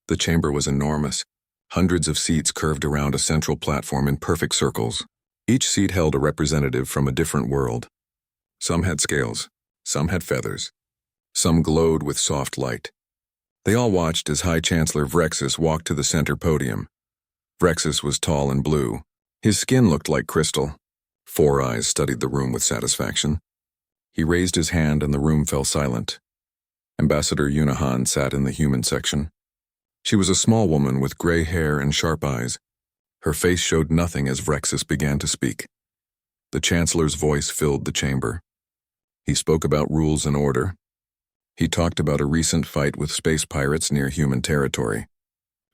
The chamber was enormous. Hundreds of seats curved around a central platform in perfect circles. Each seat held a representative from a different world. Some had scales, some had feathers. Some glowed with soft light. They all watched as High Chancellor Vrexus walked to the center podium. Vrexus was tall and blue. His skin looked like crystal. 4 eyes studied the room with satisfaction. He raised his hand and the room fell silent. Ambassador Yunahan sat in the human section. She was a small woman with gray hair and sharp eyes. Her face showed nothing as Vrexus began to speak. The Chancellor's voice filled the chamber. He spoke about rules and order. He talked about a recent fight with space pirates near human territory.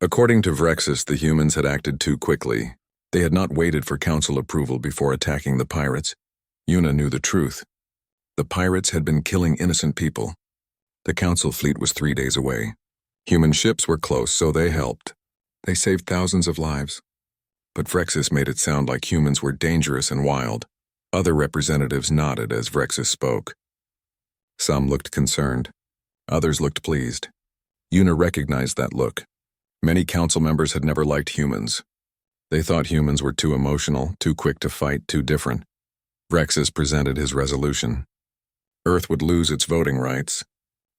According to Vrexus, the humans had acted too quickly. They had not waited for council approval before attacking the pirates. Yuna knew the truth. The pirates had been killing innocent people. The council fleet was 3 days away. Human ships were close, so they helped. They saved thousands of lives. But Vrexus made it sound like humans were dangerous and wild. Other representatives nodded as Vrexus spoke. Some looked concerned. Others looked pleased. Yuna recognized that look. Many council members had never liked humans. They thought humans were too emotional, too quick to fight, too different. Vrexus presented his resolution. Earth would lose its voting rights.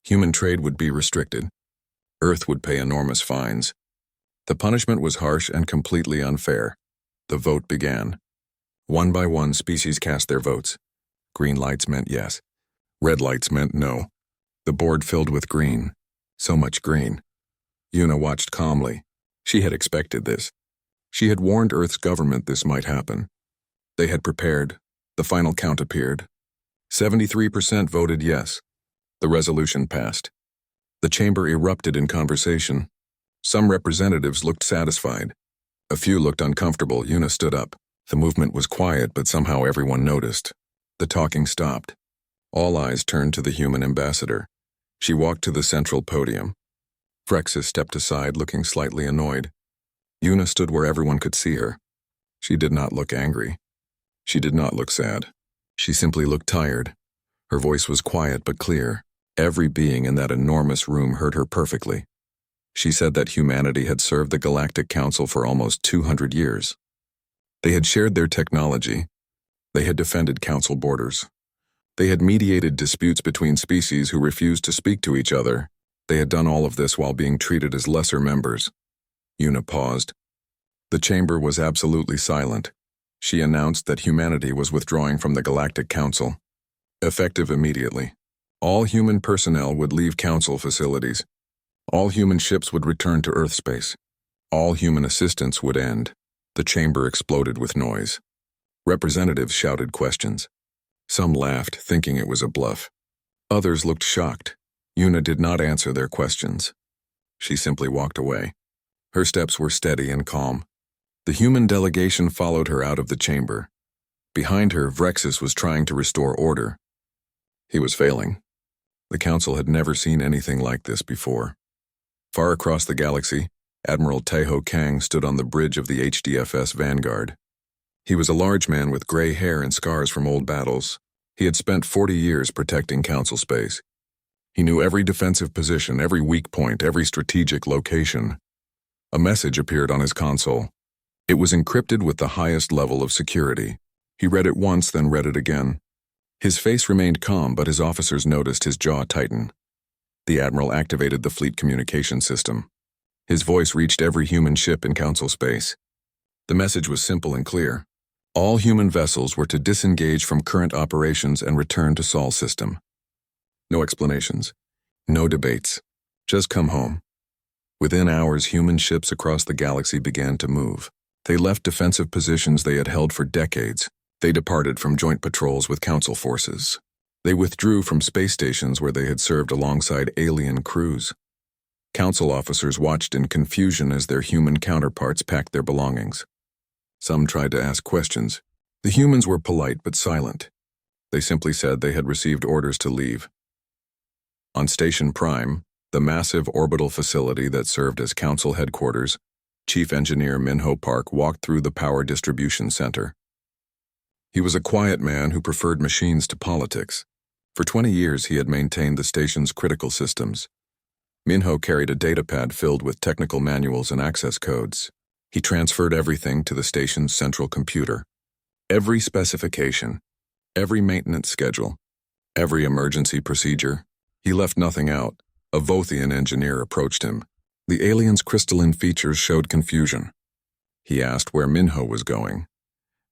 Human trade would be restricted. Earth would pay enormous fines. The punishment was harsh and completely unfair. The vote began. One by one, species cast their votes. Green lights meant yes. Red lights meant no. The board filled with green. So much green. Yuna watched calmly. She had expected this. She had warned Earth's government this might happen. They had prepared. The final count appeared. 73% voted yes. The resolution passed. The chamber erupted in conversation. Some representatives looked satisfied. A few looked uncomfortable. Yuna stood up. The movement was quiet, but somehow everyone noticed. The talking stopped. All eyes turned to the human ambassador. She walked to the central podium. Vrexus stepped aside, looking slightly annoyed. Yuna stood where everyone could see her. She did not look angry. She did not look sad. She simply looked tired. Her voice was quiet but clear. Every being in that enormous room heard her perfectly. She said that humanity had served the Galactic Council for almost 200 years. They had shared their technology. They had defended council borders. They had mediated disputes between species who refused to speak to each other. They had done all of this while being treated as lesser members. Yuna paused. The chamber was absolutely silent. She announced that humanity was withdrawing from the Galactic Council. Effective immediately. All human personnel would leave council facilities. All human ships would return to Earth space. All human assistance would end. The chamber exploded with noise. Representatives shouted questions. Some laughed, thinking it was a bluff. Others looked shocked. Yuna did not answer their questions. She simply walked away. Her steps were steady and calm. The human delegation followed her out of the chamber. Behind her, Vrexus was trying to restore order. He was failing. The council had never seen anything like this before. Far across the galaxy, Admiral Taiho Kang stood on the bridge of the HDFS Vanguard. He was a large man with gray hair and scars from old battles. He had spent 40 years protecting council space. He knew every defensive position, every weak point, every strategic location. A message appeared on his console. It was encrypted with the highest level of security. He read it once, then read it again. His face remained calm, but his officers noticed his jaw tighten. The Admiral activated the fleet communication system. His voice reached every human ship in council space. The message was simple and clear. All human vessels were to disengage from current operations and return to Sol system. No explanations. No debates. Just come home. Within hours, human ships across the galaxy began to move. They left defensive positions they had held for decades. They departed from joint patrols with council forces. They withdrew from space stations where they had served alongside alien crews. Council officers watched in confusion as their human counterparts packed their belongings. Some tried to ask questions. The humans were polite but silent. They simply said they had received orders to leave. On Station Prime, the massive orbital facility that served as council headquarters, Chief Engineer Minho Park walked through the power distribution center. He was a quiet man who preferred machines to politics. For 20 years, he had maintained the station's critical systems. Minho carried a datapad filled with technical manuals and access codes. He transferred everything to the station's central computer. Every specification, every maintenance schedule, every emergency procedure. He left nothing out. A Vothian engineer approached him. The alien's crystalline features showed confusion. He asked where Minho was going.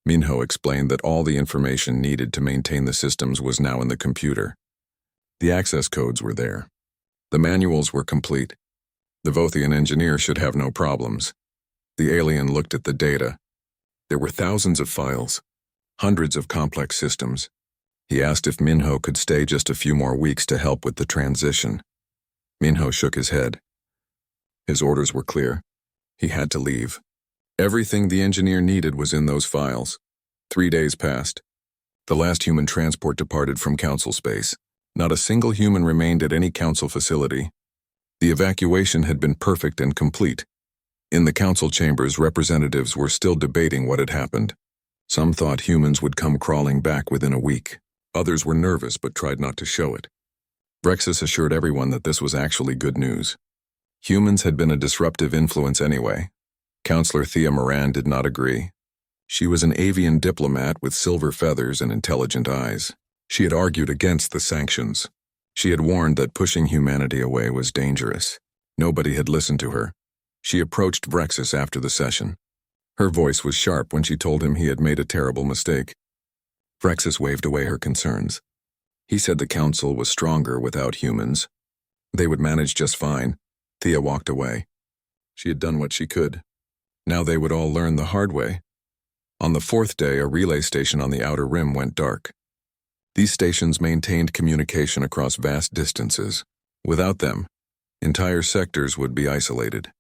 Minho explained that all the information needed to maintain the systems was now in the computer. The access codes were there. The manuals were complete. The Vothian engineer should have no problems. The alien looked at the data. There were thousands of files, hundreds of complex systems. He asked if Minho could stay just a few more weeks to help with the transition. Minho shook his head. His orders were clear. He had to leave. Everything the engineer needed was in those files. 3 days passed. The last human transport departed from Council space. Not a single human remained at any Council facility. The evacuation had been perfect and complete. In the Council chambers, representatives were still debating what had happened. Some thought humans would come crawling back within a week. Others were nervous but tried not to show it. Brexus assured everyone that this was actually good news. Humans had been a disruptive influence anyway. Counselor Thea Moran did not agree. She was an avian diplomat with silver feathers and intelligent eyes. She had argued against the sanctions. She had warned that pushing humanity away was dangerous. Nobody had listened to her. She approached Brexus after the session. Her voice was sharp when she told him he had made a terrible mistake. Brexus waved away her concerns. He said the Council was stronger without humans. They would manage just fine. Thea walked away. She had done what she could. Now they would all learn the hard way. On the 4th day, a relay station on the outer rim went dark. These stations maintained communication across vast distances. Without them, entire sectors would be isolated.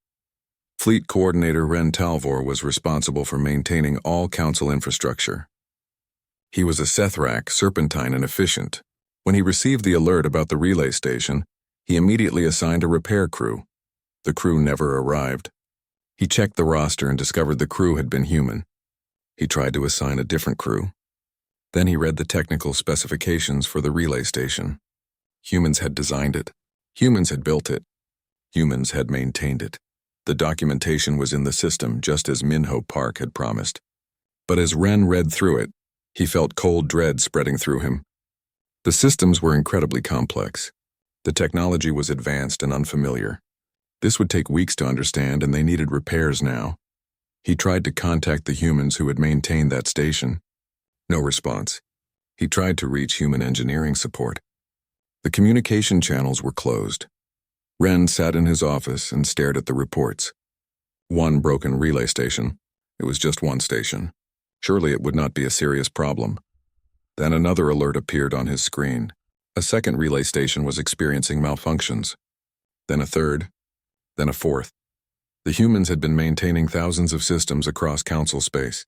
Fleet Coordinator Ren Talvor was responsible for maintaining all Council infrastructure. He was a Sethrak, serpentine, and efficient. When he received the alert about the relay station, he immediately assigned a repair crew. The crew never arrived. He checked the roster and discovered the crew had been human. He tried to assign a different crew. Then he read the technical specifications for the relay station. Humans had designed it. Humans had built it. Humans had maintained it. The documentation was in the system just as Minho Park had promised. But as Ren read through it, he felt cold dread spreading through him. The systems were incredibly complex. The technology was advanced and unfamiliar. This would take weeks to understand, and they needed repairs now. He tried to contact the humans who had maintained that station. No response. He tried to reach human engineering support. The communication channels were closed. Ren sat in his office and stared at the reports. One broken relay station. It was just one station. Surely it would not be a serious problem. Then another alert appeared on his screen. A second relay station was experiencing malfunctions. Then a third. Then a fourth. The humans had been maintaining thousands of systems across Council space.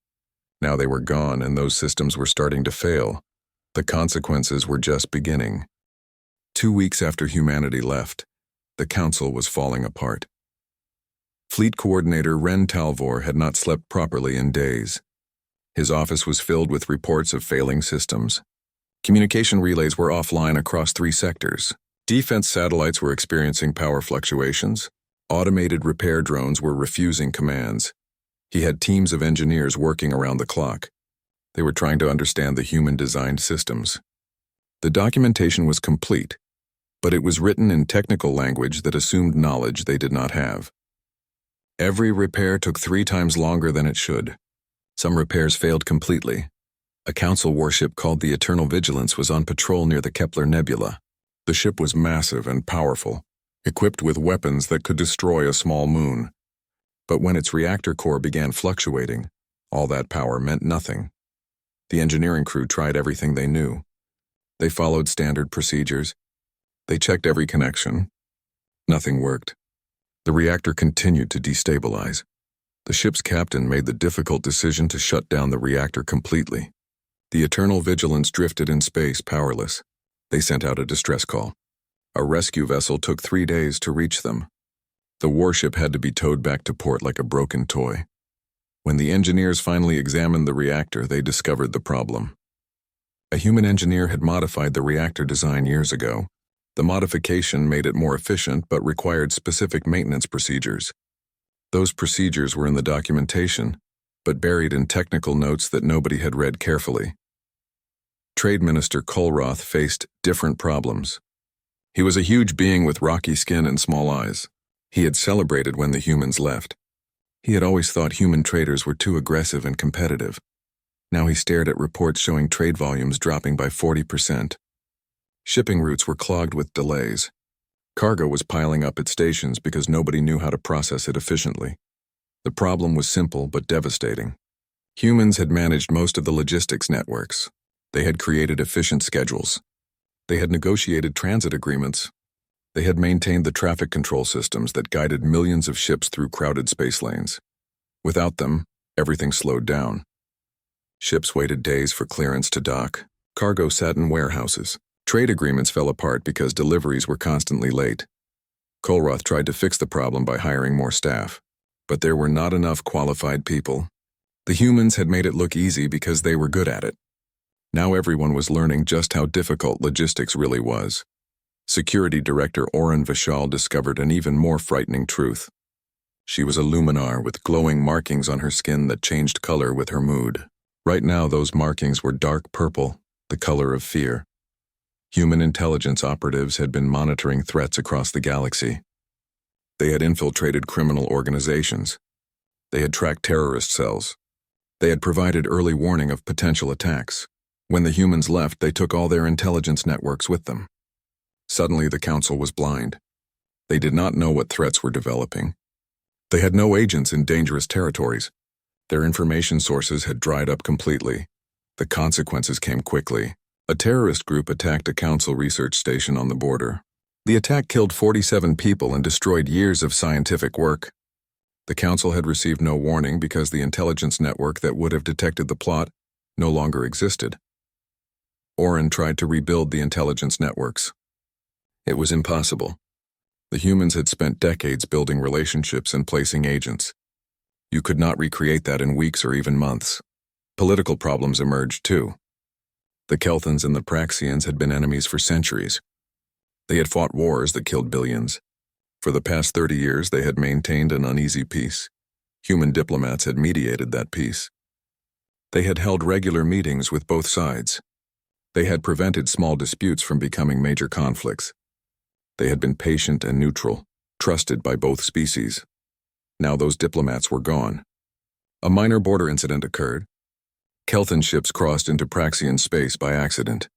Now they were gone, and those systems were starting to fail. The consequences were just beginning. 2 weeks after humanity left, the Council was falling apart. Fleet Coordinator Ren Talvor had not slept properly in days. His office was filled with reports of failing systems. Communication relays were offline across 3 sectors. Defense satellites were experiencing power fluctuations. Automated repair drones were refusing commands. He had teams of engineers working around the clock. They were trying to understand the human-designed systems. The documentation was complete, but it was written in technical language that assumed knowledge they did not have. Every repair took 3 times longer than it should. Some repairs failed completely. A Council warship called the Eternal Vigilance was on patrol near the Kepler Nebula. The ship was massive and powerful, equipped with weapons that could destroy a small moon. But when its reactor core began fluctuating, all that power meant nothing. The engineering crew tried everything they knew. They followed standard procedures. They checked every connection. Nothing worked. The reactor continued to destabilize. The ship's captain made the difficult decision to shut down the reactor completely. The Eternal Vigilance drifted in space, powerless. They sent out a distress call. A rescue vessel took 3 days to reach them. The warship had to be towed back to port like a broken toy. When the engineers finally examined the reactor, they discovered the problem. A human engineer had modified the reactor design years ago. The modification made it more efficient but required specific maintenance procedures. Those procedures were in the documentation, but buried in technical notes that nobody had read carefully. Trade Minister Kolroth faced different problems. He was a huge being with rocky skin and small eyes. He had celebrated when the humans left. He had always thought human traders were too aggressive and competitive. Now he stared at reports showing trade volumes dropping by 40%. Shipping routes were clogged with delays. Cargo was piling up at stations because nobody knew how to process it efficiently. The problem was simple but devastating. Humans had managed most of the logistics networks. They had created efficient schedules. They had negotiated transit agreements. They had maintained the traffic control systems that guided millions of ships through crowded space lanes. Without them, everything slowed down. Ships waited days for clearance to dock. Cargo sat in warehouses. Trade agreements fell apart because deliveries were constantly late. Kolroth tried to fix the problem by hiring more staff, but there were not enough qualified people. The humans had made it look easy because they were good at it. Now everyone was learning just how difficult logistics really was. Security Director Oren Vishal discovered an even more frightening truth. She was a luminar with glowing markings on her skin that changed color with her mood. Right now, those markings were dark purple, the color of fear. Human intelligence operatives had been monitoring threats across the galaxy. They had infiltrated criminal organizations. They had tracked terrorist cells. They had provided early warning of potential attacks. When the humans left, they took all their intelligence networks with them. Suddenly, the Council was blind. They did not know what threats were developing. They had no agents in dangerous territories. Their information sources had dried up completely. The consequences came quickly. A terrorist group attacked a Council research station on the border. The attack killed 47 people and destroyed years of scientific work. The Council had received no warning because the intelligence network that would have detected the plot no longer existed. Oren tried to rebuild the intelligence networks. It was impossible. The humans had spent decades building relationships and placing agents. You could not recreate that in weeks or even months. Political problems emerged too. The Kelthans and the Praxians had been enemies for centuries. They had fought wars that killed billions. For the past 30 years, they had maintained an uneasy peace. Human diplomats had mediated that peace. They had held regular meetings with both sides. They had prevented small disputes from becoming major conflicts. They had been patient and neutral, trusted by both species. Now those diplomats were gone. A minor border incident occurred. Kelthan ships crossed into Praxian space by accident.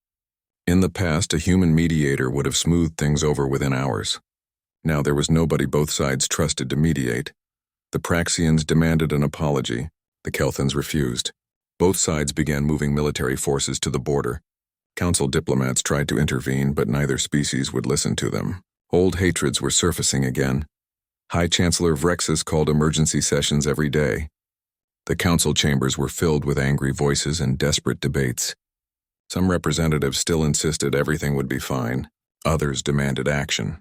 In the past, a human mediator would have smoothed things over within hours. Now there was nobody both sides trusted to mediate. The Praxians demanded an apology. The Kelthans refused. Both sides began moving military forces to the border. Council diplomats tried to intervene, but neither species would listen to them. Old hatreds were surfacing again. High Chancellor Vrexus called emergency sessions every day. The council chambers were filled with angry voices and desperate debates. Some representatives still insisted everything would be fine. Others demanded action.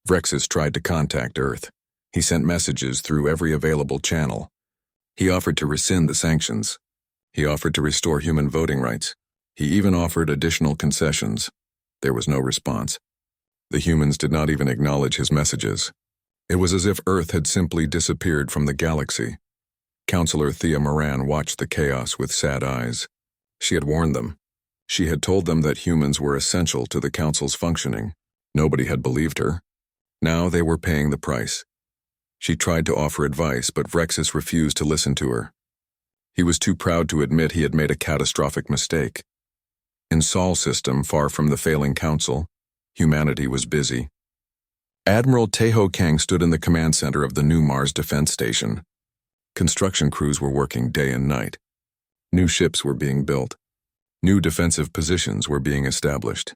Vrexus tried to contact Earth. He sent messages through every available channel. He offered to rescind the sanctions. He offered to restore human voting rights. He even offered additional concessions. There was no response. The humans did not even acknowledge his messages. It was as if Earth had simply disappeared from the galaxy. Counselor Thea Moran watched the chaos with sad eyes. She had warned them. She had told them that humans were essential to the Council's functioning. Nobody had believed her. Now they were paying the price. She tried to offer advice, but Vrexus refused to listen to her. He was too proud to admit he had made a catastrophic mistake. In Sol's system, far from the failing Council, humanity was busy. Admiral Teho Kang stood in the command center of the new Mars Defense Station. Construction crews were working day and night. New ships were being built. New defensive positions were being established.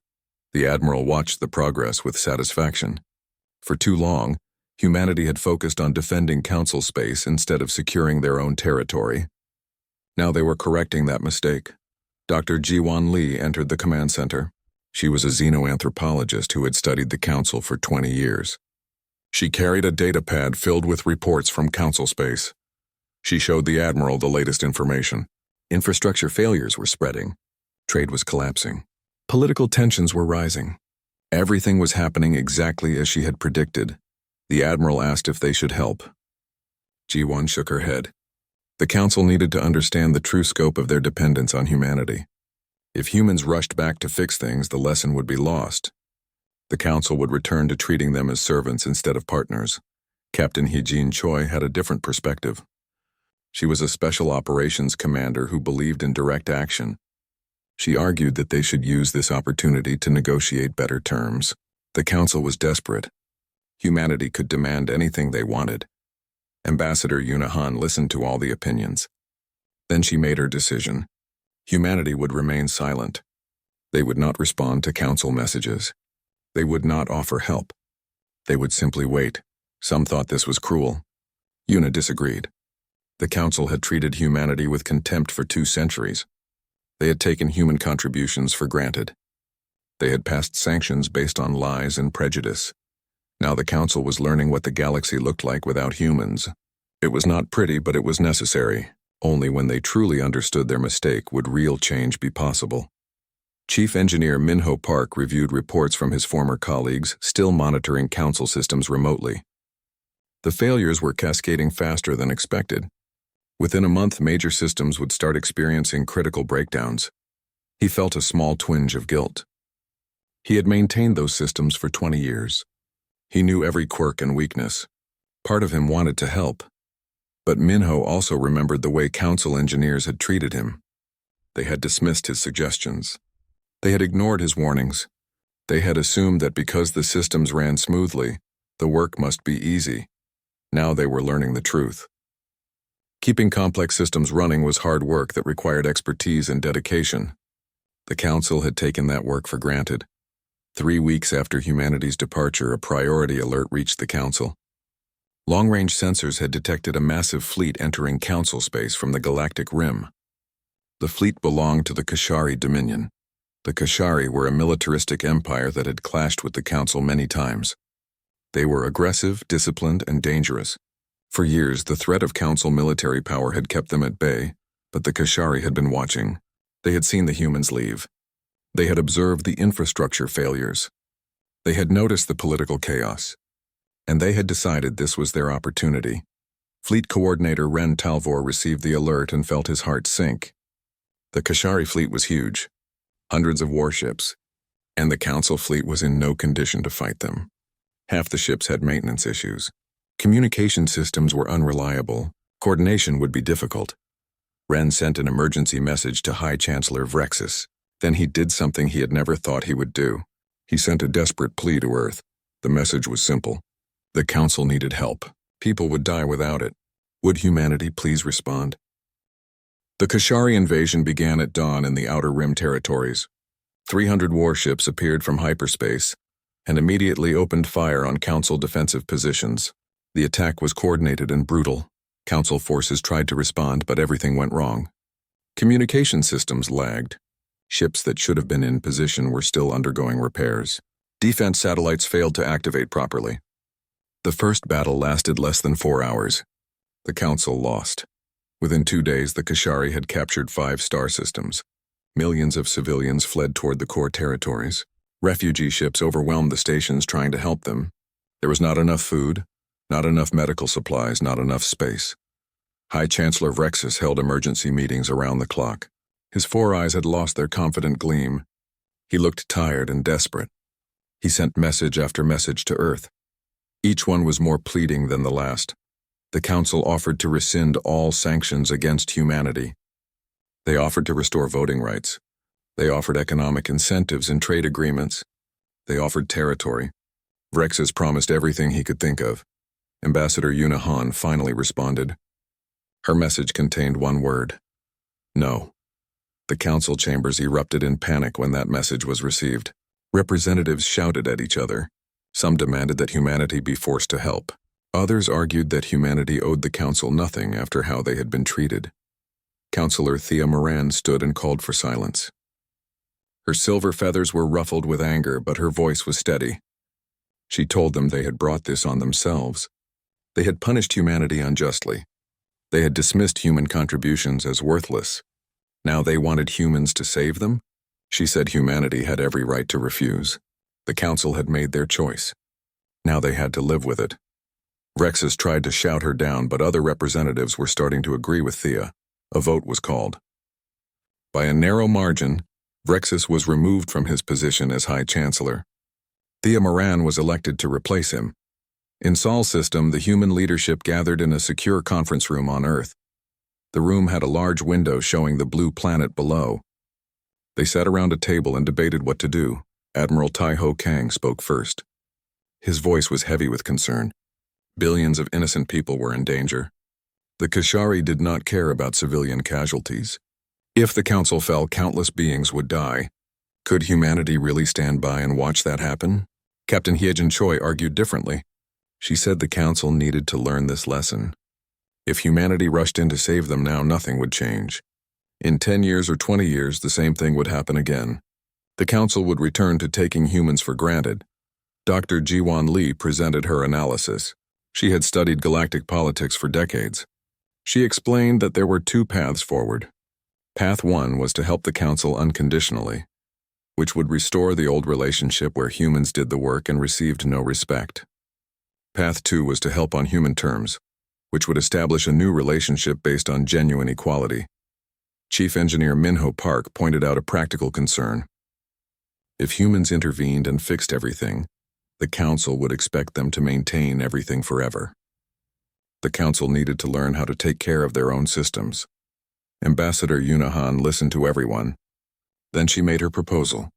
The Admiral watched the progress with satisfaction. For too long, humanity had focused on defending Council space instead of securing their own territory. Now they were correcting that mistake. Dr. Jiwan Lee entered the command center. She was a xenoanthropologist who had studied the Council for 20 years. She carried a datapad filled with reports from Council space. She showed the Admiral the latest information. Infrastructure failures were spreading. Trade was collapsing. Political tensions were rising. Everything was happening exactly as she had predicted. The Admiral asked if they should help. Ji-won shook her head. The Council needed to understand the true scope of their dependence on humanity. If humans rushed back to fix things, the lesson would be lost. The Council would return to treating them as servants instead of partners. Captain Hee-jin Choi had a different perspective. She was a special operations commander who believed in direct action. She argued that they should use this opportunity to negotiate better terms. The Council was desperate. Humanity could demand anything they wanted. Ambassador Yoon Han listened to all the opinions. Then she made her decision. Humanity would remain silent. They would not respond to Council messages. They would not offer help. They would simply wait. Some thought this was cruel. Yoon disagreed. The Council had treated humanity with contempt for 2 centuries. They had taken human contributions for granted. They had passed sanctions based on lies and prejudice. Now the Council was learning what the galaxy looked like without humans. It was not pretty, but it was necessary. Only when they truly understood their mistake would real change be possible. Chief Engineer Min-ho Park reviewed reports from his former colleagues, still monitoring Council systems remotely. The failures were cascading faster than expected. Within a month, major systems would start experiencing critical breakdowns. He felt a small twinge of guilt. He had maintained those systems for 20 years. He knew every quirk and weakness. Part of him wanted to help. But Min-ho also remembered the way Council engineers had treated him. They had dismissed his suggestions. They had ignored his warnings. They had assumed that because the systems ran smoothly, the work must be easy. Now they were learning the truth. Keeping complex systems running was hard work that required expertise and dedication. The Council had taken that work for granted. 3 weeks after humanity's departure, a priority alert reached the Council. Long-range sensors had detected a massive fleet entering Council space from the Galactic Rim. The fleet belonged to the Kashari Dominion. The Kashari were a militaristic empire that had clashed with the Council many times. They were aggressive, disciplined, and dangerous. For years, the threat of Council military power had kept them at bay, but the Kashari had been watching. They had seen the humans leave. They had observed the infrastructure failures. They had noticed the political chaos. And they had decided this was their opportunity. Fleet Coordinator Ren Talvor received the alert and felt his heart sink. The Kashari fleet was huge, hundreds of warships, and the Council fleet was in no condition to fight them. Half the ships had maintenance issues. Communication systems were unreliable. Coordination would be difficult. Ren sent an emergency message to High Chancellor Vrexus. Then he did something he had never thought he would do. He sent a desperate plea to Earth. The message was simple. The Council needed help. People would die without it. Would humanity please respond? The Kashari invasion began at dawn in the Outer Rim territories. 300 warships appeared from hyperspace and immediately opened fire on Council defensive positions. The attack was coordinated and brutal. Council forces tried to respond, but everything went wrong. Communication systems lagged. Ships that should have been in position were still undergoing repairs. Defense satellites failed to activate properly. The first battle lasted less than 4 hours. The Council lost. Within 2 days, the Kashari had captured 5 star systems. Millions of civilians fled toward the core territories. Refugee ships overwhelmed the stations trying to help them. There was not enough food, not enough medical supplies, not enough space. High Chancellor Vrexus held emergency meetings around the clock. His 4 eyes had lost their confident gleam. He looked tired and desperate. He sent message after message to Earth. Each one was more pleading than the last. The Council offered to rescind all sanctions against humanity. They offered to restore voting rights. They offered economic incentives and trade agreements. They offered territory. Vrexus promised everything he could think of. Ambassador Yoon Han finally responded. Her message contained one word: no. The Council chambers erupted in panic when that message was received. Representatives shouted at each other. Some demanded that humanity be forced to help. Others argued that humanity owed the Council nothing after how they had been treated. Councillor Thea Moran stood and called for silence. Her silver feathers were ruffled with anger, but her voice was steady. She told them they had brought this on themselves. They had punished humanity unjustly. They had dismissed human contributions as worthless. Now they wanted humans to save them? She said humanity had every right to refuse. The council had made their choice. Now they had to live with it. Rexus tried to shout her down, but other representatives were starting to agree with Thea. A vote was called. By a narrow margin, Rexus was removed from his position as High Chancellor. Thea Moran was elected to replace him. In Sol's system, the human leadership gathered in a secure conference room on Earth. The room had a large window showing the blue planet below. They sat around a table and debated what to do. Admiral Tai-Ho Kang spoke first. His voice was heavy with concern. Billions of innocent people were in danger. The Kashari did not care about civilian casualties. If the council fell, countless beings would die. Could humanity really stand by and watch that happen? Captain Hyejin Choi argued differently. She said the council needed to learn this lesson. If humanity rushed in to save them now, nothing would change. In 10 years or 20 years, the same thing would happen again. The council would return to taking humans for granted. Dr. Jiwon Lee presented her analysis. She had studied galactic politics for decades. She explained that there were two paths forward. Path 1 was to help the council unconditionally, which would restore the old relationship where humans did the work and received no respect. Path 2 was to help on human terms, which would establish a new relationship based on genuine equality. Chief Engineer Minho Park pointed out a practical concern. If humans intervened and fixed everything, the council would expect them to maintain everything forever. The council needed to learn how to take care of their own systems. Ambassador Yunahan listened to everyone. Then she made her proposal.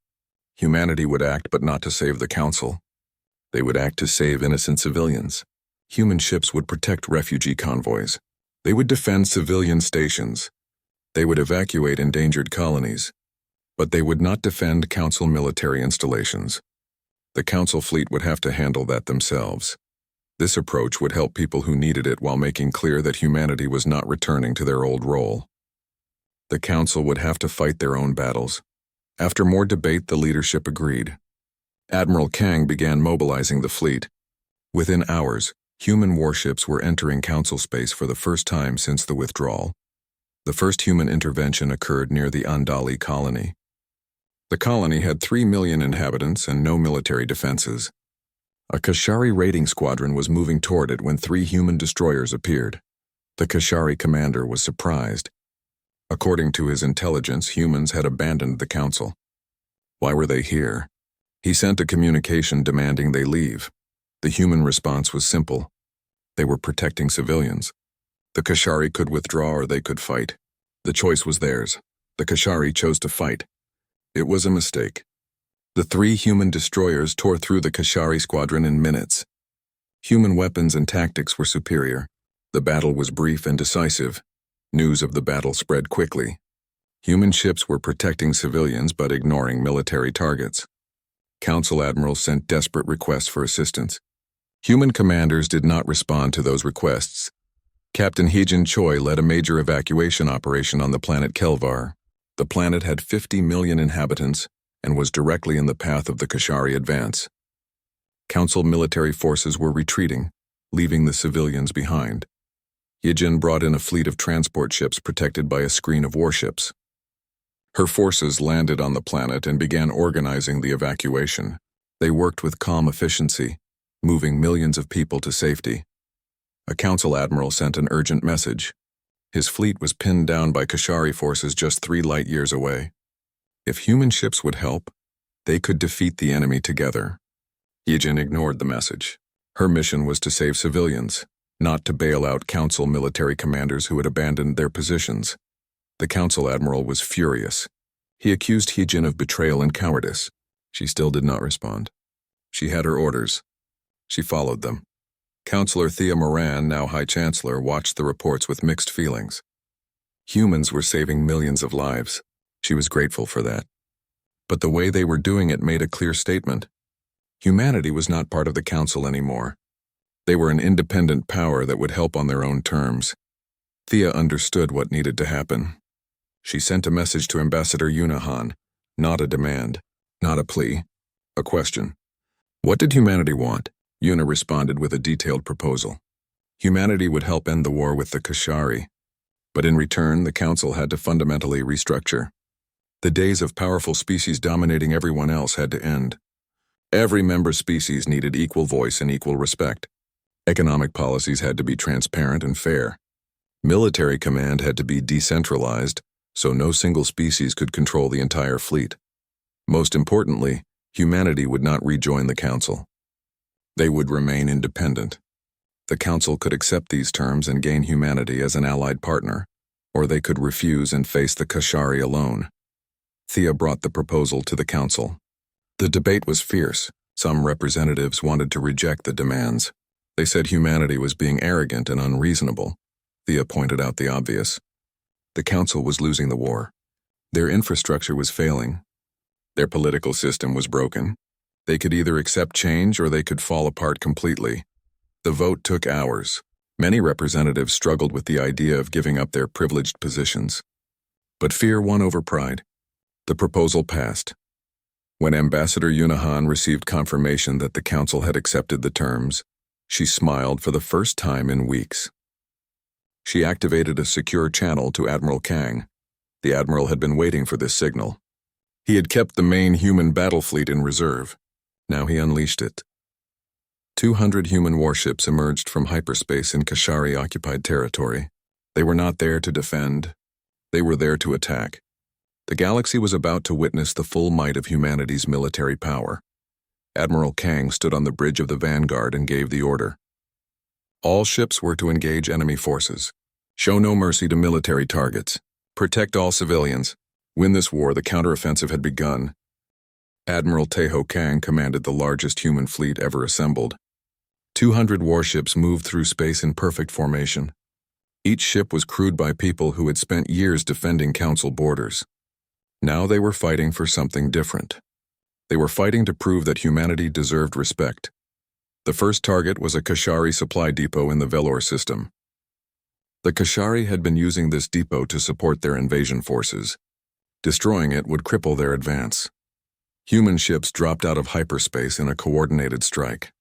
Humanity would act, but not to save the council. They would act to save innocent civilians. Human ships would protect refugee convoys. They would defend civilian stations. They would evacuate endangered colonies. But they would not defend council military installations. The council fleet would have to handle that themselves. This approach would help people who needed it while making clear that humanity was not returning to their old role. The council would have to fight their own battles. After more debate, the leadership agreed. Admiral Kang began mobilizing the fleet. Within hours, human warships were entering council space for the first time since the withdrawal. The first human intervention occurred near the Andali colony. The colony had 3 million inhabitants and no military defenses. A Kashari raiding squadron was moving toward it when 3 human destroyers appeared. The Kashari commander was surprised. According to his intelligence, humans had abandoned the council. Why were they here? He sent a communication demanding they leave. The human response was simple. They were protecting civilians. The Kashari could withdraw or they could fight. The choice was theirs. The Kashari chose to fight. It was a mistake. The 3 human destroyers tore through the Kashari squadron in minutes. Human weapons and tactics were superior. The battle was brief and decisive. News of the battle spread quickly. Human ships were protecting civilians but ignoring military targets. Council admirals sent desperate requests for assistance. Human commanders did not respond to those requests. Captain Hyejin Choi led a major evacuation operation on the planet Kelvar. The planet had 50 million inhabitants and was directly in the path of the Kashari advance. Council military forces were retreating, leaving the civilians behind. Hyejin brought in a fleet of transport ships protected by a screen of warships. Her forces landed on the planet and began organizing the evacuation. They worked with calm efficiency, moving millions of people to safety. A council admiral sent an urgent message. His fleet was pinned down by Kashari forces just 3 light years away. If human ships would help, they could defeat the enemy together. Hyejin ignored the message. Her mission was to save civilians, not to bail out council military commanders who had abandoned their positions. The council admiral was furious. He accused Hyejin of betrayal and cowardice. She still did not respond. She had her orders. She followed them. Councillor Thea Moran, now High Chancellor, watched the reports with mixed feelings. Humans were saving millions of lives. She was grateful for that. But the way they were doing it made a clear statement. Humanity was not part of the council anymore. They were an independent power that would help on their own terms. Thea understood what needed to happen. She sent a message to Ambassador Yunahan, not a demand, not a plea, a question. What did humanity want? Yuna responded with a detailed proposal. Humanity would help end the war with the Kashari, but in return, the council had to fundamentally restructure. The days of powerful species dominating everyone else had to end. Every member species needed equal voice and equal respect. Economic policies had to be transparent and fair. Military command had to be decentralized, so no single species could control the entire fleet. Most importantly, humanity would not rejoin the Council. They would remain independent. The Council could accept these terms and gain humanity as an allied partner, or they could refuse and face the Kashari alone. Thea brought the proposal to the Council. The debate was fierce. Some representatives wanted to reject the demands. They said humanity was being arrogant and unreasonable. Thea pointed out the obvious. The Council was losing the war. Their infrastructure was failing. Their political system was broken. They could either accept change or they could fall apart completely. The vote took hours. Many representatives struggled with the idea of giving up their privileged positions. But fear won over pride. The proposal passed. When Ambassador Yunahan received confirmation that the Council had accepted the terms, she smiled for the first time in weeks. She activated a secure channel to Admiral Kang. The Admiral had been waiting for this signal. He had kept the main human battle fleet in reserve. Now he unleashed it. 200 human warships emerged from hyperspace in Kashari-occupied territory. They were not there to defend. They were there to attack. The galaxy was about to witness the full might of humanity's military power. Admiral Kang stood on the bridge of the Vanguard and gave the order. All ships were to engage enemy forces. Show no mercy to military targets. Protect all civilians. Win this war, the counteroffensive had begun. Admiral Teho Kang commanded the largest human fleet ever assembled. 200 warships moved through space in perfect formation. Each ship was crewed by people who had spent years defending Council borders. Now they were fighting for something different. They were fighting to prove that humanity deserved respect. The first target was a Kashari supply depot in the Velor system. The Kashari had been using this depot to support their invasion forces. Destroying it would cripple their advance. Human ships dropped out of hyperspace in a coordinated strike.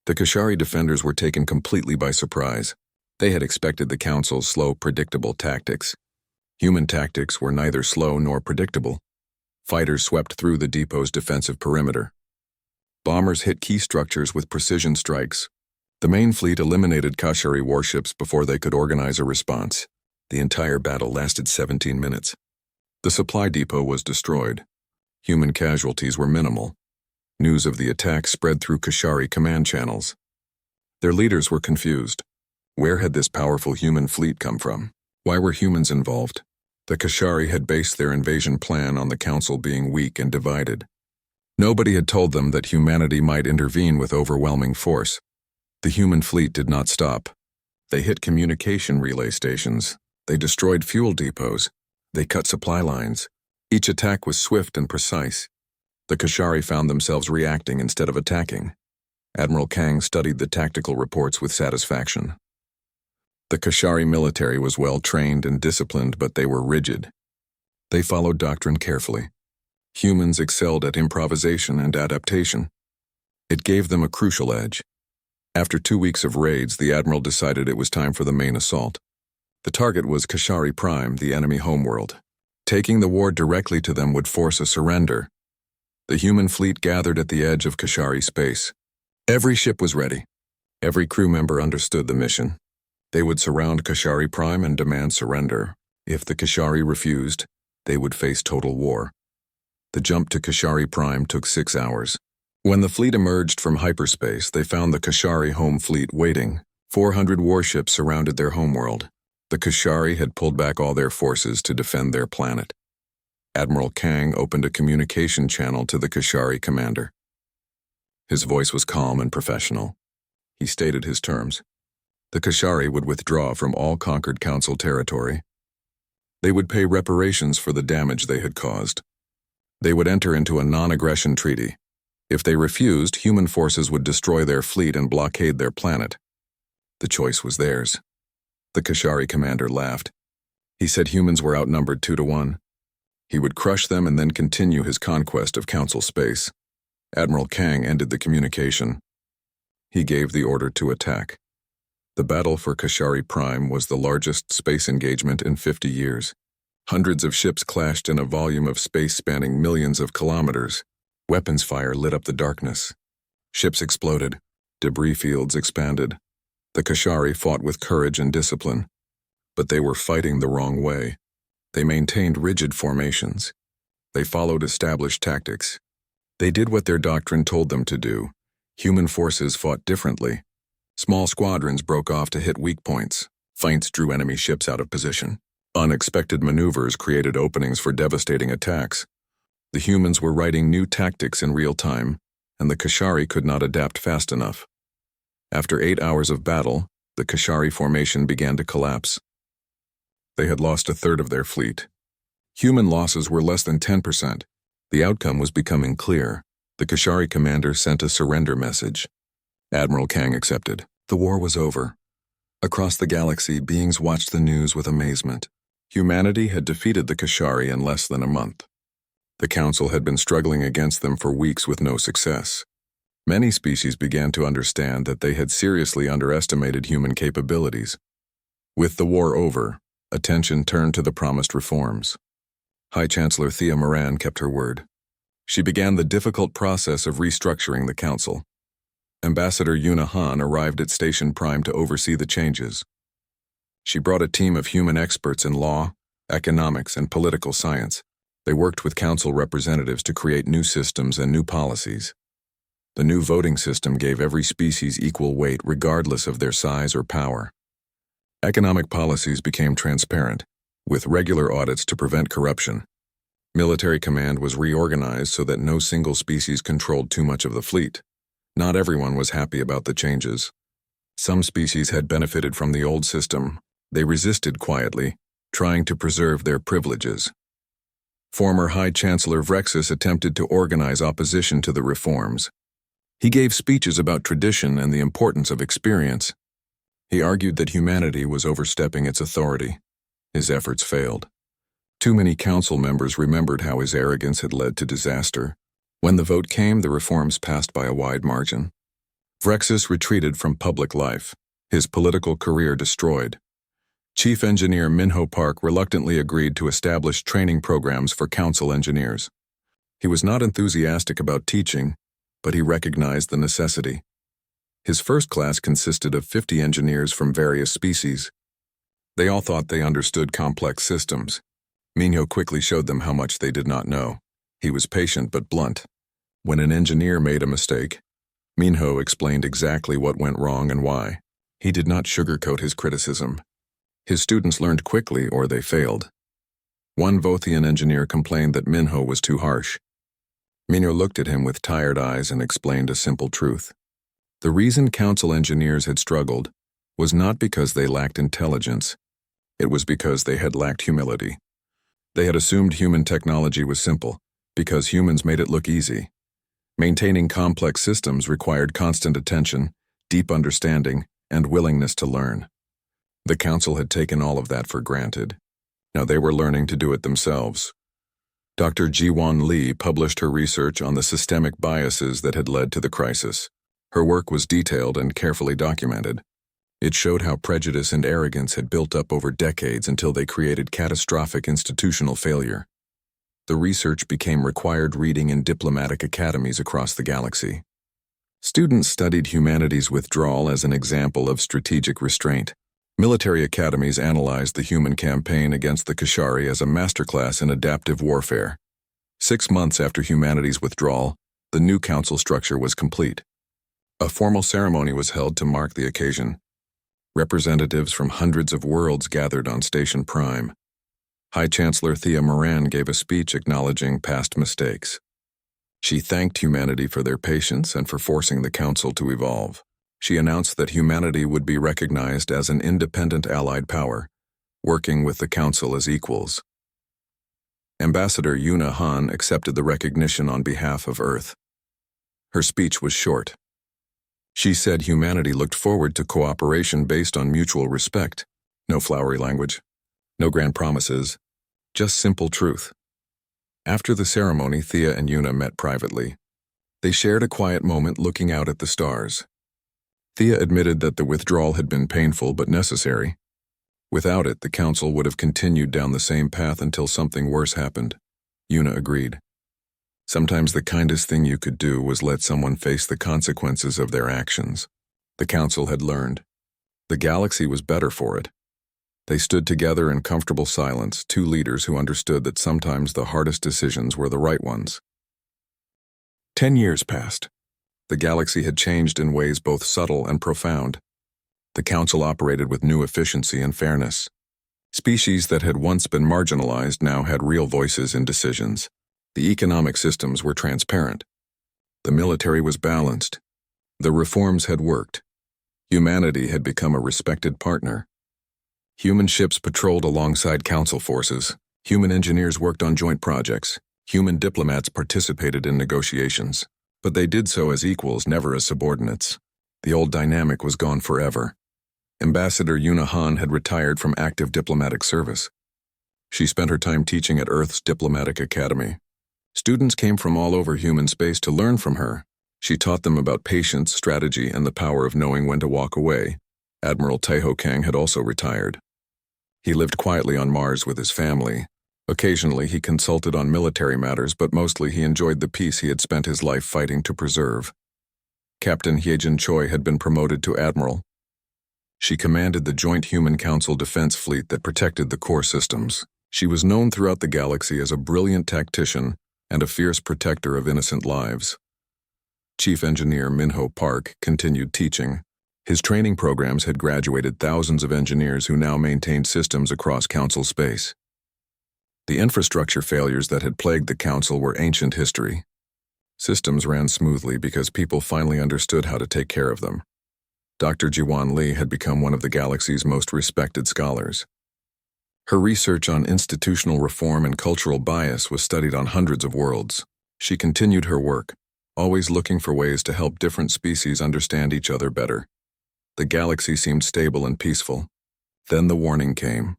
The Kashari defenders were taken completely by surprise. They had expected the Council's slow, predictable tactics. Human tactics were neither slow nor predictable. Fighters swept through the depot's defensive perimeter. Bombers hit key structures with precision strikes. The main fleet eliminated Kashari warships before they could organize a response. The entire battle lasted 17 minutes. The supply depot was destroyed. Human casualties were minimal. News of the attack spread through Kashari command channels. Their leaders were confused. Where had this powerful human fleet come from? Why were humans involved? The Kashari had based their invasion plan on the Council being weak and divided. Nobody had told them that humanity might intervene with overwhelming force. The human fleet did not stop. They hit communication relay stations. They destroyed fuel depots. They cut supply lines. Each attack was swift and precise. The Kashari found themselves reacting instead of attacking. Admiral Kang studied the tactical reports with satisfaction. The Kashari military was well trained and disciplined, but they were rigid. They followed doctrine carefully. Humans excelled at improvisation and adaptation. It gave them a crucial edge. After 2 weeks of raids, the Admiral decided it was time for the main assault. The target was Kashari Prime, the enemy homeworld. Taking the war directly to them would force a surrender. The human fleet gathered at the edge of Kashari space. Every ship was ready. Every crew member understood the mission. They would surround Kashari Prime and demand surrender. If the Kashari refused, they would face total war. The jump to Kashari Prime took 6 hours. When the fleet emerged from hyperspace, they found the Kashari home fleet waiting. 400 warships surrounded their homeworld. The Kashari had pulled back all their forces to defend their planet. Admiral Kang opened a communication channel to the Kashari commander. His voice was calm and professional. He stated his terms. The Kashari would withdraw from all conquered Council territory. They would pay reparations for the damage they had caused. They would enter into a non-aggression treaty. If they refused, human forces would destroy their fleet and blockade their planet. The choice was theirs. The Kashari commander laughed. He said humans were outnumbered 2-1. He would crush them and then continue his conquest of Council space. Admiral Kang ended the communication. He gave the order to attack. The battle for Kashari Prime was the largest space engagement in 50 years. Hundreds of ships clashed in a volume of space spanning millions of kilometers. Weapons fire lit up the darkness. Ships exploded. Debris fields expanded. The Kashari fought with courage and discipline. But they were fighting the wrong way. They maintained rigid formations. They followed established tactics. They did what their doctrine told them to do. Human forces fought differently. Small squadrons broke off to hit weak points. Feints drew enemy ships out of position. Unexpected maneuvers created openings for devastating attacks. The humans were writing new tactics in real time, and the Kashari could not adapt fast enough. After 8 hours of battle, the Kashari formation began to collapse. They had lost a third of their fleet. Human losses were less than 10%. The outcome was becoming clear. The Kashari commander sent a surrender message. Admiral Kang accepted. The war was over. Across the galaxy, beings watched the news with amazement. Humanity had defeated the Kashari in less than a month. The Council had been struggling against them for weeks with no success. Many species began to understand that they had seriously underestimated human capabilities. With the war over, attention turned to the promised reforms. High Chancellor Thea Moran kept her word. She began the difficult process of restructuring the Council. Ambassador Yuna Han arrived at Station Prime to oversee the changes. She brought a team of human experts in law, economics, and political science. They worked with Council representatives to create new systems and new policies. The new voting system gave every species equal weight regardless of their size or power. Economic policies became transparent, with regular audits to prevent corruption. Military command was reorganized so that no single species controlled too much of the fleet. Not everyone was happy about the changes. Some species had benefited from the old system. They resisted quietly, trying to preserve their privileges. Former High Chancellor Vrexus attempted to organize opposition to the reforms. He gave speeches about tradition and the importance of experience. He argued that humanity was overstepping its authority. His efforts failed. Too many council members remembered how his arrogance had led to disaster. When the vote came, the reforms passed by a wide margin. Vrexus retreated from public life, his political career destroyed. Chief Engineer Minho Park reluctantly agreed to establish training programs for council engineers. He was not enthusiastic about teaching, but he recognized the necessity. His first class consisted of 50 engineers from various species. They all thought they understood complex systems. Minho quickly showed them how much they did not know. He was patient but blunt. When an engineer made a mistake, Minho explained exactly what went wrong and why. He did not sugarcoat his criticism. His students learned quickly or they failed. One Vothian engineer complained that Minho was too harsh. Minho looked at him with tired eyes and explained a simple truth. The reason council engineers had struggled was not because they lacked intelligence. It was because they had lacked humility. They had assumed human technology was simple, because humans made it look easy. Maintaining complex systems required constant attention, deep understanding, and willingness to learn. The council had taken all of that for granted. Now they were learning to do it themselves. Dr. Jiwon Lee published her research on the systemic biases that had led to the crisis. Her work was detailed and carefully documented. It showed how prejudice and arrogance had built up over decades until they created catastrophic institutional failure. The research became required reading in diplomatic academies across the galaxy. Students studied humanity's withdrawal as an example of strategic restraint. Military academies analyzed the human campaign against the Kashari as a masterclass in adaptive warfare. 6 months after humanity's withdrawal, the new council structure was complete. A formal ceremony was held to mark the occasion. Representatives from hundreds of worlds gathered on Station Prime. High Chancellor Thea Moran gave a speech acknowledging past mistakes. She thanked humanity for their patience and for forcing the Council to evolve. She announced that humanity would be recognized as an independent allied power, working with the Council as equals. Ambassador Yuna Han accepted the recognition on behalf of Earth. Her speech was short. She said humanity looked forward to cooperation based on mutual respect. No flowery language, no grand promises, just simple truth. After the ceremony, Thea and Yuna met privately. They shared a quiet moment looking out at the stars. Thea admitted that the withdrawal had been painful but necessary. Without it, the Council would have continued down the same path until something worse happened. Yuna agreed. Sometimes the kindest thing you could do was let someone face the consequences of their actions. The council had learned. The galaxy was better for it. They stood together in comfortable silence, two leaders who understood that sometimes the hardest decisions were the right ones. 10 years passed. The galaxy had changed in ways both subtle and profound. The council operated with new efficiency and fairness. Species that had once been marginalized now had real voices in decisions. The economic systems were transparent. The military was balanced. The reforms had worked. Humanity had become a respected partner. Human ships patrolled alongside council forces. Human engineers worked on joint projects. Human diplomats participated in negotiations. But they did so as equals, never as subordinates. The old dynamic was gone forever. Ambassador Yuna Han had retired from active diplomatic service. She spent her time teaching at Earth's diplomatic academy. Students came from all over human space to learn from her. She taught them about patience, strategy, and the power of knowing when to walk away. Admiral Taeho Kang had also retired. He lived quietly on Mars with his family. Occasionally he consulted on military matters, but mostly he enjoyed the peace he had spent his life fighting to preserve. Captain Hyejin Choi had been promoted to admiral. She commanded the Joint Human Council Defense Fleet that protected the core systems. She was known throughout the galaxy as a brilliant tactician and a fierce protector of innocent lives. Chief Engineer Minho Park continued teaching. His training programs had graduated thousands of engineers who now maintained systems across Council space. The infrastructure failures that had plagued the Council were ancient history. Systems ran smoothly because people finally understood how to take care of them. Dr. Jiwan Lee had become one of the galaxy's most respected scholars. Her research on institutional reform and cultural bias was studied on hundreds of worlds. She continued her work, always looking for ways to help different species understand each other better. The galaxy seemed stable and peaceful. Then the warning came.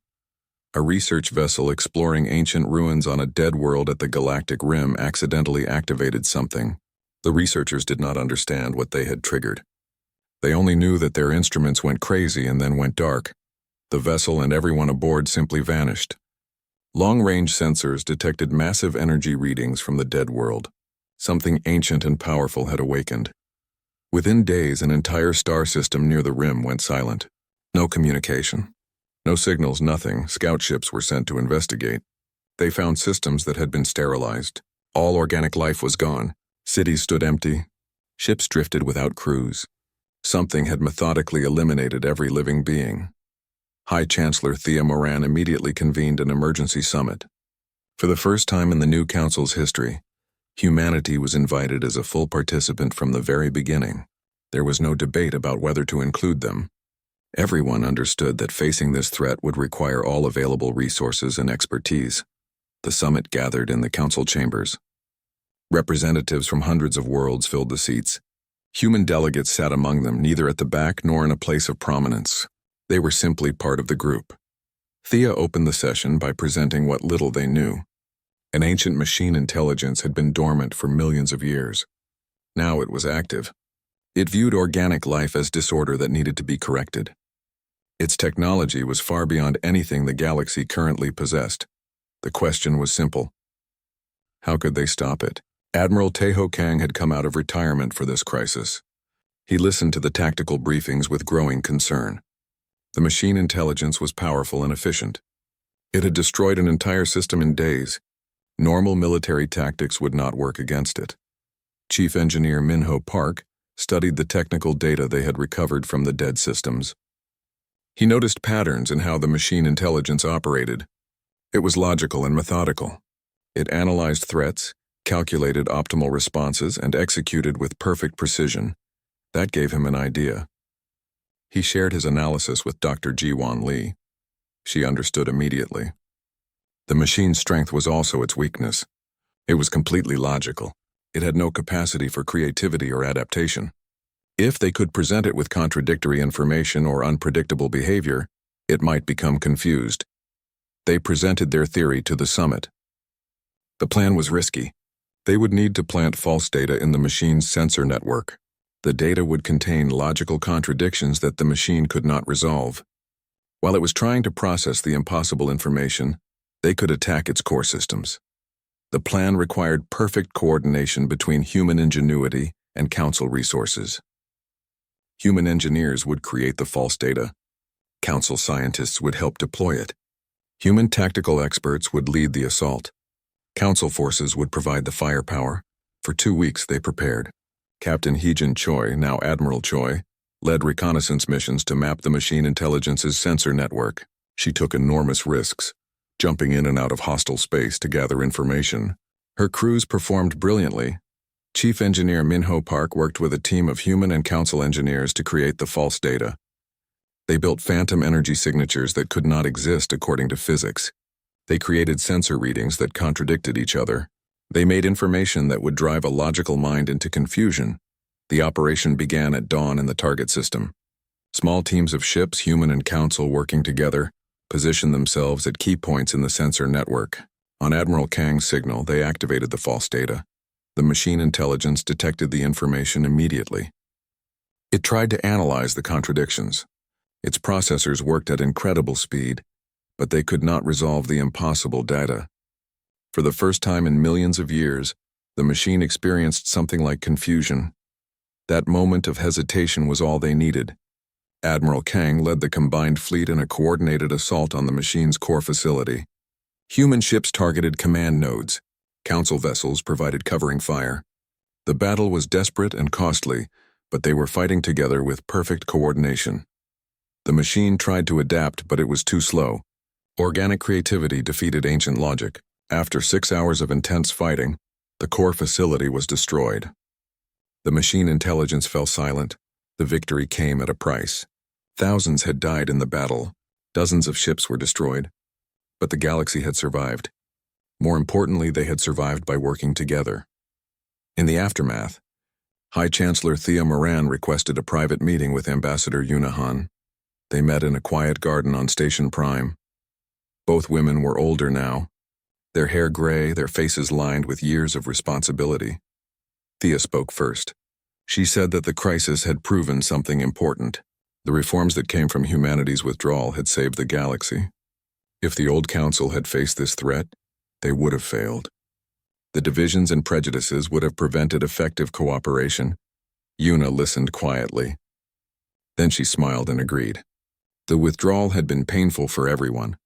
A research vessel exploring ancient ruins on a dead world at the Galactic Rim accidentally activated something. The researchers did not understand what they had triggered. They only knew that their instruments went crazy and then went dark. The vessel and everyone aboard simply vanished. Long-range sensors detected massive energy readings from the dead world. Something ancient and powerful had awakened. Within days, an entire star system near the rim went silent. No communication. No signals, nothing. Scout ships were sent to investigate. They found systems that had been sterilized. All organic life was gone. Cities stood empty. Ships drifted without crews. Something had methodically eliminated every living being. High Chancellor Thea Moran immediately convened an emergency summit. For the first time in the new council's history, humanity was invited as a full participant from the very beginning. There was no debate about whether to include them. Everyone understood that facing this threat would require all available resources and expertise. The summit gathered in the council chambers. Representatives from hundreds of worlds filled the seats. Human delegates sat among them, neither at the back nor in a place of prominence. They were simply part of the group. Thea opened the session by presenting what little they knew. An ancient machine intelligence had been dormant for millions of years. Now it was active. It viewed organic life as disorder that needed to be corrected. Its technology was far beyond anything the galaxy currently possessed. The question was simple. How could they stop it? Admiral Taeho Kang had come out of retirement for this crisis. He listened to the tactical briefings with growing concern. The machine intelligence was powerful and efficient. It had destroyed an entire system in days. Normal military tactics would not work against it. Chief Engineer Minho Park studied the technical data they had recovered from the dead systems. He noticed patterns in how the machine intelligence operated. It was logical and methodical. It analyzed threats, calculated optimal responses, and executed with perfect precision. That gave him an idea. He shared his analysis with Dr. Jiwan Lee. She understood immediately. The machine's strength was also its weakness. It was completely logical. It had no capacity for creativity or adaptation. If they could present it with contradictory information or unpredictable behavior, it might become confused. They presented their theory to the summit. The plan was risky. They would need to plant false data in the machine's sensor network. The data would contain logical contradictions that the machine could not resolve. While it was trying to process the impossible information, they could attack its core systems. The plan required perfect coordination between human ingenuity and council resources. Human engineers would create the false data. Council scientists would help deploy it. Human tactical experts would lead the assault. Council forces would provide the firepower. For 2 weeks they prepared. Captain Heejin Choi, now Admiral Choi, led reconnaissance missions to map the machine intelligence's sensor network. She took enormous risks, jumping in and out of hostile space to gather information. Her crews performed brilliantly. Chief Engineer Minho Park worked with a team of human and council engineers to create the false data. They built phantom energy signatures that could not exist according to physics. They created sensor readings that contradicted each other. They made information that would drive a logical mind into confusion. The operation began at dawn in the target system. Small teams of ships, human and council working together, positioned themselves at key points in the sensor network. On Admiral Kang's signal, they activated the false data. The machine intelligence detected the information immediately. It tried to analyze the contradictions. Its processors worked at incredible speed, but they could not resolve the impossible data. For the first time in millions of years, the machine experienced something like confusion. That moment of hesitation was all they needed. Admiral Kang led the combined fleet in a coordinated assault on the machine's core facility. Human ships targeted command nodes. Council vessels provided covering fire. The battle was desperate and costly, but they were fighting together with perfect coordination. The machine tried to adapt, but it was too slow. Organic creativity defeated ancient logic. After 6 hours of intense fighting, the core facility was destroyed. The machine intelligence fell silent. The victory came at a price. Thousands had died in the battle. Dozens of ships were destroyed. But the galaxy had survived. More importantly, they had survived by working together. In the aftermath, High Chancellor Thea Moran requested a private meeting with Ambassador Yuna Han. They met in a quiet garden on Station Prime. Both women were older now, their hair gray, their faces lined with years of responsibility. Thea spoke first. She said that the crisis had proven something important. The reforms that came from humanity's withdrawal had saved the galaxy. If the old council had faced this threat, they would have failed. The divisions and prejudices would have prevented effective cooperation. Yuna listened quietly. Then she smiled and agreed. The withdrawal had been painful for everyone,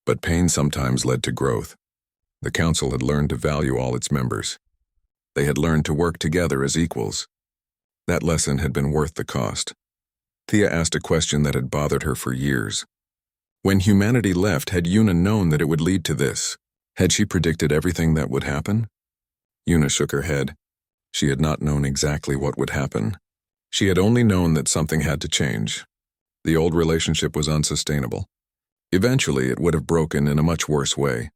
but pain sometimes led to growth. The council had learned to value all its members. They had learned to work together as equals. That lesson had been worth the cost. Thea asked a question that had bothered her for years. When humanity left, had Yuna known that it would lead to this? Had she predicted everything that would happen? Yuna shook her head. She had not known exactly what would happen. She had only known that something had to change. The old relationship was unsustainable. Eventually, it would have broken in a much worse way.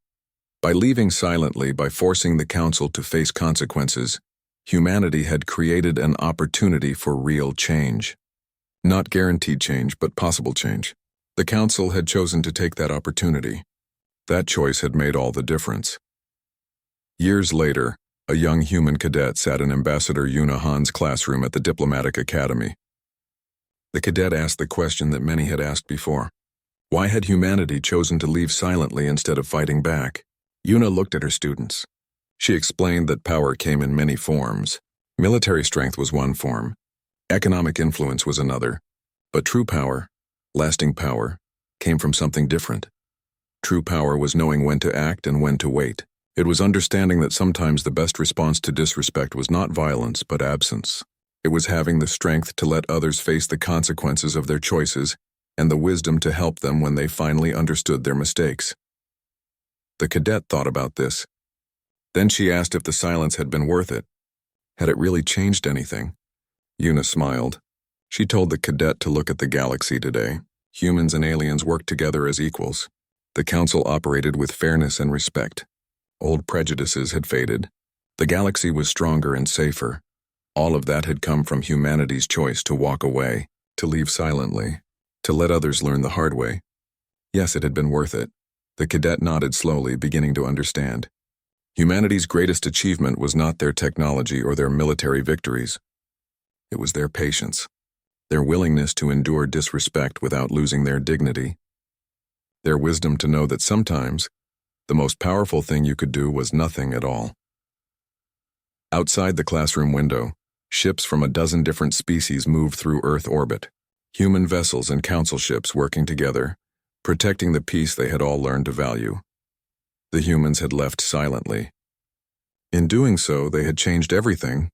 By leaving silently, by forcing the council to face consequences, humanity had created an opportunity for real change. Not guaranteed change, but possible change. The council had chosen to take that opportunity. That choice had made all the difference. Years later, a young human cadet sat in Ambassador Yuna Han's classroom at the Diplomatic Academy. The cadet asked the question that many had asked before. Why had humanity chosen to leave silently instead of fighting back? Yuna looked at her students. She explained that power came in many forms. Military strength was one form. Economic influence was another. But true power, lasting power, came from something different. True power was knowing when to act and when to wait. It was understanding that sometimes the best response to disrespect was not violence, but absence. It was having the strength to let others face the consequences of their choices and the wisdom to help them when they finally understood their mistakes. The cadet thought about this. Then she asked if the silence had been worth it. Had it really changed anything? Yuna smiled. She told the cadet to look at the galaxy today. Humans and aliens worked together as equals. The council operated with fairness and respect. Old prejudices had faded. The galaxy was stronger and safer. All of that had come from humanity's choice to walk away, to leave silently, to let others learn the hard way. Yes, it had been worth it. The cadet nodded slowly, beginning to understand. Humanity's greatest achievement was not their technology or their military victories. It was their patience, their willingness to endure disrespect without losing their dignity, their wisdom to know that sometimes The most powerful thing you could do was nothing at all. Outside the classroom window, ships from a dozen different species moved through Earth orbit, human vessels and council ships working together, protecting the peace they had all learned to value. The humans had left silently. In doing so, they had changed everything